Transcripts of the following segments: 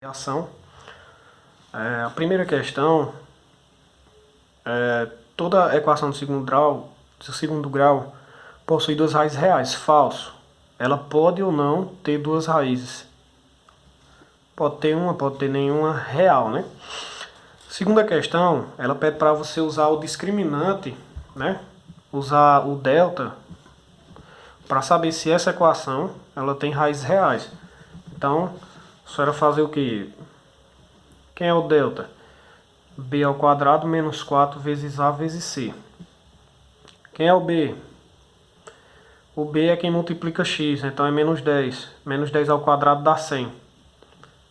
Ação. A primeira questão toda equação do segundo grau possui duas raízes reais. Falso. Ela pode ou não ter duas raízes. Pode ter uma, pode ter nenhuma real, né? Segunda questão, ela pede para você usar o discriminante, né? Usar o delta para saber se essa equação ela tem raízes reais. Então, só era fazer o que? Quem é o delta? B ao quadrado menos 4 vezes A vezes C. Quem é o B? O B é quem multiplica x, então é menos 10. Menos 10 ao quadrado dá 100.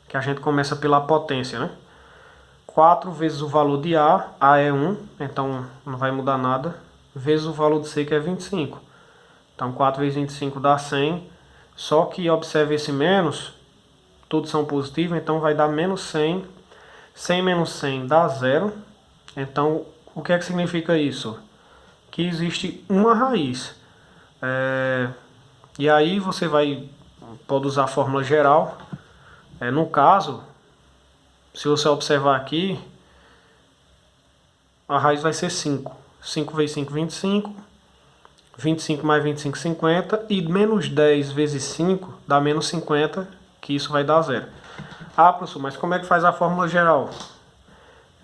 Que a gente começa pela potência, né? 4 vezes o valor de A é 1, então não vai mudar nada. Vezes o valor de C, que é 25. Então 4 vezes 25 dá 100. Só que observe esse menos, todos são positivos, então vai dar menos 100. 100 menos 100 dá 0. Então, o que é que significa isso? Que existe uma raiz. E aí você pode usar a fórmula geral. No caso, se você observar aqui, a raiz vai ser 5. 5 vezes 5, 25. 25 mais 25, 50. E menos 10 vezes 5 dá menos 50, que isso vai dar 0. Ah, professor, mas como é que faz a fórmula geral?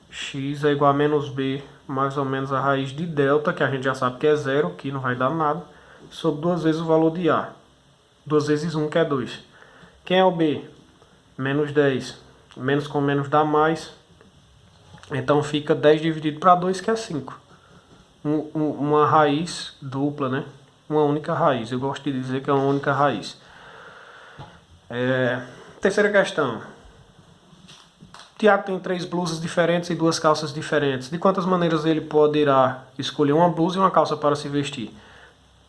X é igual a menos B, mais ou menos a raiz de delta, que a gente já sabe que é 0, que não vai dar nada, sobre 2 vezes o valor de A. 2 vezes 1, que é 2. Quem é o B? Menos 10. Menos com menos dá mais. Então fica 10 dividido para 2, que é 5. Uma raiz dupla, né? Uma única raiz. Eu gosto de dizer que é uma única raiz. Terceira questão. Tiago tem 3 blusas diferentes e 2 calças diferentes. De quantas maneiras ele poderá escolher uma blusa e uma calça para se vestir?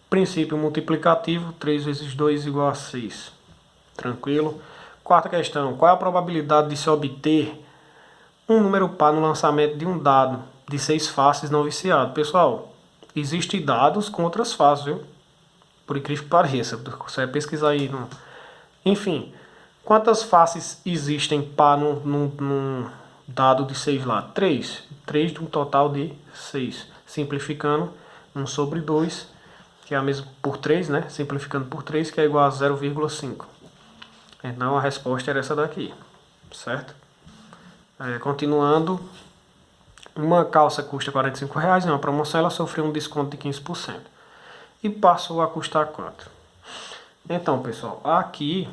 Princípio multiplicativo, 3 vezes 2 igual a 6. Tranquilo? Quarta questão. Qual é a probabilidade de se obter um número par no lançamento de um dado de 6 faces não viciado? Pessoal, existem dados com outras faces, viu? Por incrível que pareça. Você vai pesquisar aí. Enfim, quantas faces existem par num dado de 6 lá? 3. 3 de um total de 6. Simplificando, 1 sobre 2, que é a mesma por 3, né? Simplificando por 3, que é igual a 0,5. Então a resposta era essa daqui, certo? Continuando, uma calça custa R$45, em uma promoção ela sofreu um desconto de 15%. E passou a custar quanto? Então, pessoal, aqui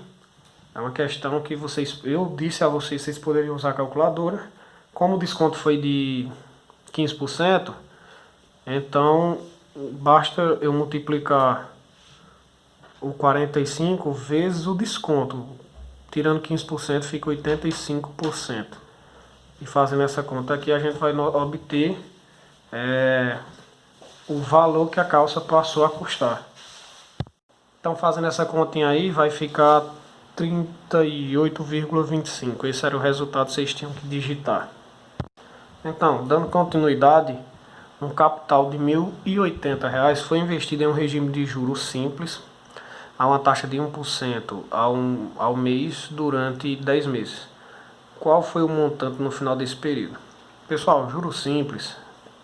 é uma questão que eu disse a vocês poderiam usar a calculadora. Como o desconto foi de 15%, então basta eu multiplicar o 45 vezes o desconto. Tirando 15% fica 85%. E fazendo essa conta aqui a gente vai obter o valor que a calça passou a custar. Então fazendo essa continha aí vai ficar 38,25. Esse era o resultado que vocês tinham que digitar. Então, dando continuidade, um capital de R$1.080 foi investido em um regime de juros simples, a uma taxa de 1% ao mês durante 10 meses. Qual foi o montante no final desse período? Pessoal, juros simples,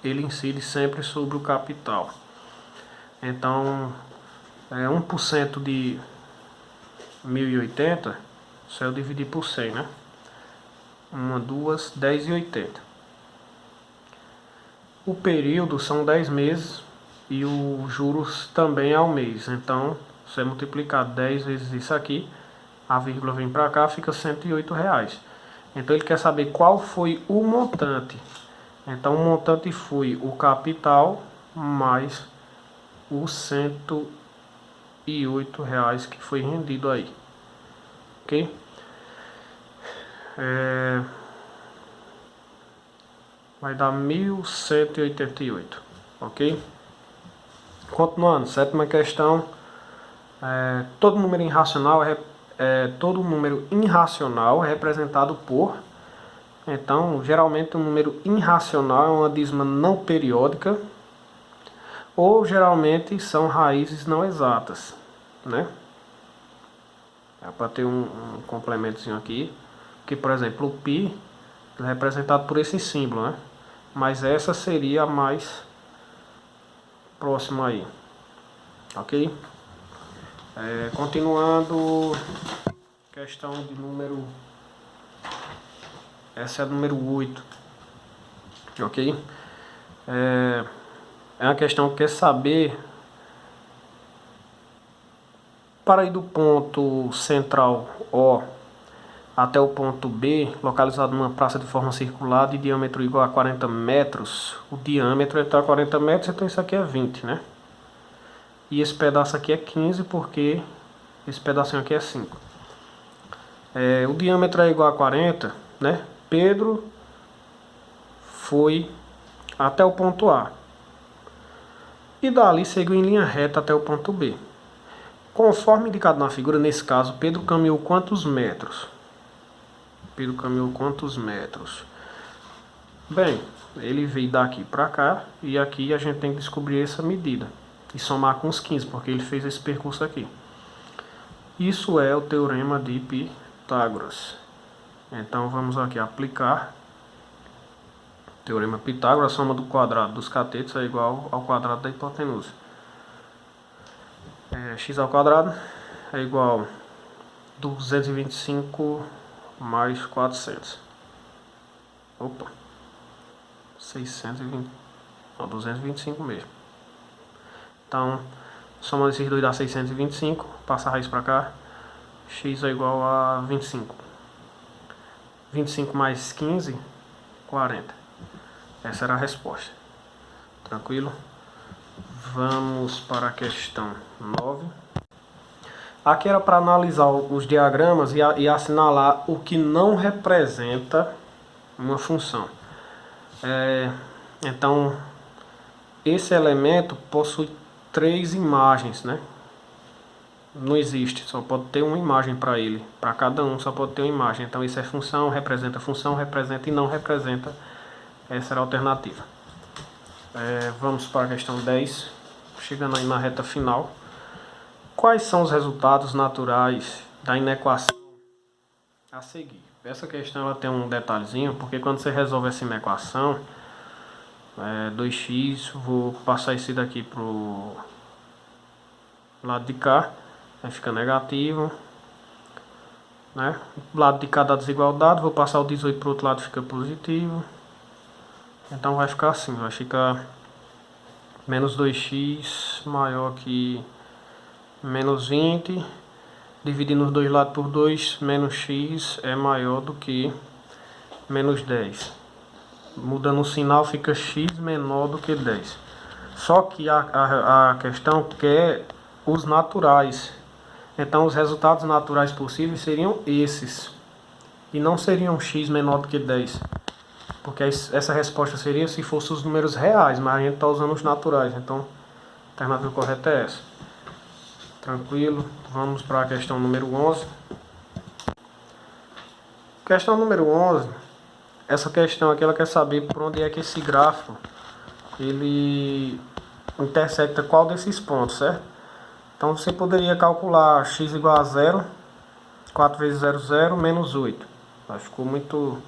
ele incide sempre sobre o capital. Então, 1% de 1.080, só eu dividir por 100, né? 1, 2, 10,80. O período são 10 meses e os juros também é ao mês. Então, você multiplicar 10 vezes isso aqui, a vírgula vem para cá, fica R$108. Então, ele quer saber qual foi o montante. Então, o montante foi o capital mais os R$108 que foi rendido aí. Ok? Vai dar 1.188. Ok? Continuando, sétima questão. Todo número irracional é representado por. Então, geralmente um número irracional é uma dízima não periódica, ou geralmente são raízes não exatas, né? É para ter um complementozinho aqui. Porque, por exemplo, o π é representado por esse símbolo, né? Mas essa seria a mais próxima aí, ok? Continuando, questão de número... Essa é a número 8, ok? É uma questão que quer saber, para ir do ponto central O até o ponto B, localizado numa praça de forma circular de diâmetro igual a 40 metros, o diâmetro está a 40 metros, então isso aqui é 20, né? E esse pedaço aqui é 15, porque esse pedacinho aqui é 5. O diâmetro é igual a 40, né? Pedro foi até o ponto A. E dali seguiu em linha reta até o ponto B. Conforme indicado na figura, nesse caso, Pedro caminhou quantos metros? Pedro caminhou quantos metros? Bem, ele veio daqui para cá e aqui a gente tem que descobrir essa medida e somar com os 15, porque ele fez esse percurso aqui. Isso é o teorema de Pitágoras. Então vamos aqui aplicar. Teorema de Pitágoras, a soma do quadrado dos catetos é igual ao quadrado da hipotenusa. X ao quadrado é igual a 225 mais 400. Opa, 620, não, 225 mesmo. Então, somando esses dois dá 625, passa a raiz para cá, x é igual a 25. 25 mais 15, 40. Essa era a resposta. Tranquilo? Vamos para a questão 9. Aqui era para analisar os diagramas e assinalar o que não representa uma função. Então, esse elemento possui 3 imagens, né? Não existe, só pode ter uma imagem para ele. Para cada um só pode ter uma imagem. Então, isso é função, representa e não representa. Essa era a alternativa. Vamos para a questão 10. Chegando aí na reta final. Quais são os resultados naturais da inequação a seguir? Essa questão ela tem um detalhezinho, porque quando você resolve essa inequação, 2x, vou passar esse daqui pro lado de cá, aí fica negativo, né? Do lado de cá dá desigualdade, vou passar o 18 pro outro lado, fica positivo. Então vai ficar assim, vai ficar menos 2x maior que menos 20, dividindo os dois lados por 2, menos x é maior do que menos 10. Mudando o sinal fica x menor do que 10. Só que a questão quer os naturais. Então os resultados naturais possíveis seriam esses. E não seriam x menor do que 10. Porque essa resposta seria se fossem os números reais, mas a gente está usando os naturais. Então a alternativa correta é essa. Tranquilo, vamos para a questão número 11. Questão número 11, essa questão aqui ela quer saber por onde é que esse gráfico ele intersecta qual desses pontos, certo? Então você poderia calcular x igual a 0, 4 vezes 0, 0, menos 8. Mas ficou muito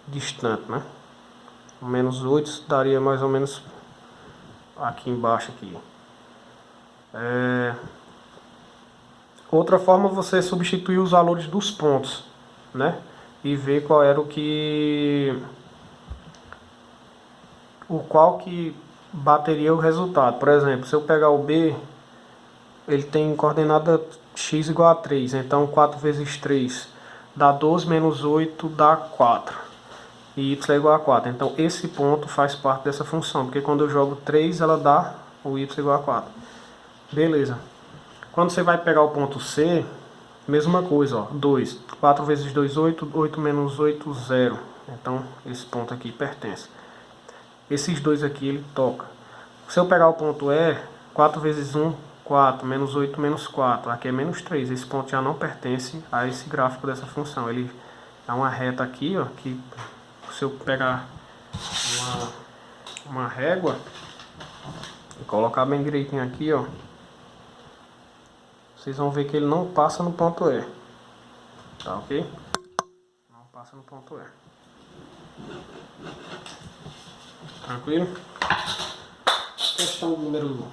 distante, né? O menos 8 daria mais ou menos aqui embaixo aqui. Outra forma você substituir os valores dos pontos, né? E ver qual era qual que bateria o resultado. Por exemplo, se eu pegar o B, ele tem coordenada x igual a 3. Então 4 vezes 3 dá 12, menos 8 dá 4. E y é igual a 4. Então esse ponto faz parte dessa função, porque quando eu jogo 3, ela dá o y igual a 4. Beleza. Quando você vai pegar o ponto C, mesma coisa, ó, 2. 4 vezes 2, 8. 8 menos 8, 0. Então, esse ponto aqui pertence. Esses dois aqui, ele toca. Se eu pegar o ponto E, 4 vezes 1, 4. Menos 8, menos 4. Aqui é menos 3. Esse ponto já não pertence a esse gráfico dessa função. Ele é uma reta aqui, ó, que se eu pegar uma régua e colocar bem direitinho aqui, ó, vocês vão ver que ele não passa no ponto E. Tá ok? passa no ponto E. Tranquilo? Questão número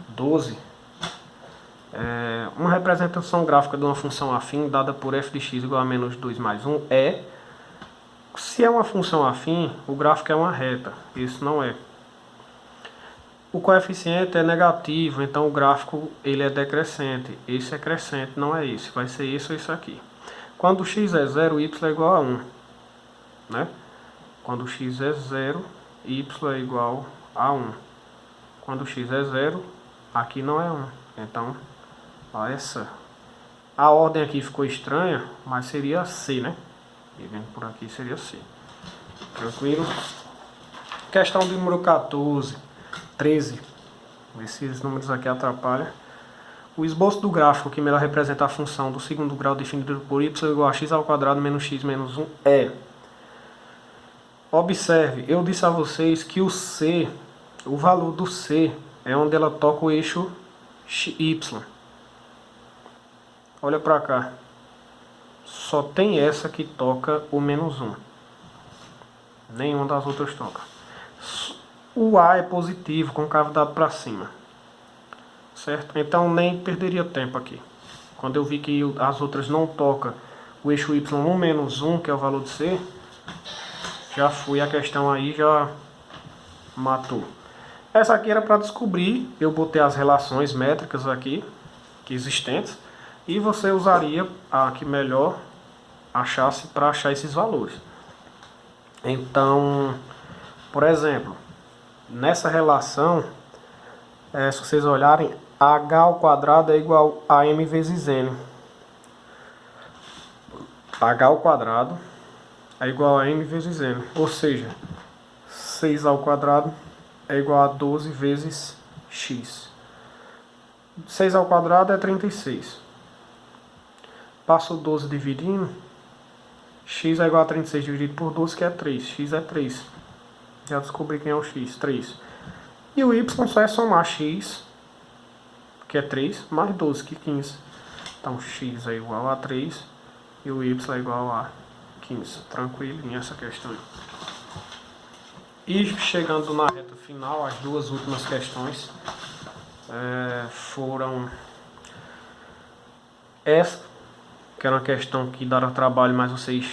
12. Uma representação gráfica de uma função afim dada por f de x igual a menos 2 mais 1 é... Se é uma função afim, o gráfico é uma reta. Isso não é. O coeficiente é negativo, então o gráfico ele é decrescente. Esse é crescente, não é esse. Vai ser isso ou isso aqui. Quando x é 0, y é igual a 1. Né? Quando x é 0, y é igual a 1. Quando x é 0, aqui não é 1. Então, essa. A ordem aqui ficou estranha, mas seria C, né? E vendo por aqui seria C. Tranquilo? Questão de número 14. 13. Esses números aqui atrapalham. O esboço do gráfico que melhor representa a função do segundo grau definido por y igual a x ao quadrado menos x menos 1 é... Observe, eu disse a vocês que o C, o valor do C, é onde ela toca o eixo y. Olha pra cá. Só tem essa que toca o menos 1. Nenhuma das outras toca. O A é positivo, com cavidade para cima. Certo? Então nem perderia tempo aqui. Quando eu vi que as outras não tocam o eixo y no menos 1, que é o valor de C, já fui a questão aí, já matou. Essa aqui era para descobrir, eu botei as relações métricas aqui, que existentes, e você usaria a que melhor achasse para achar esses valores. Então, por exemplo, nessa relação, se vocês olharem, h ao quadrado é igual a m vezes n. H ao quadrado é igual a m vezes n. Ou seja, 6 ao quadrado é igual a 12 vezes x. 6 ao quadrado é 36. Passo 12 dividindo. X é igual a 36 dividido por 12, que é 3. X é 3. Já descobri quem é o x, 3. E o y só é somar x, que é 3, mais 12, que é 15. Então x é igual a 3 e o y é igual a 15. Tranquilo nessa questão. E chegando na reta final, as duas últimas questões foram essa, que era uma questão que dará trabalho, mas vocês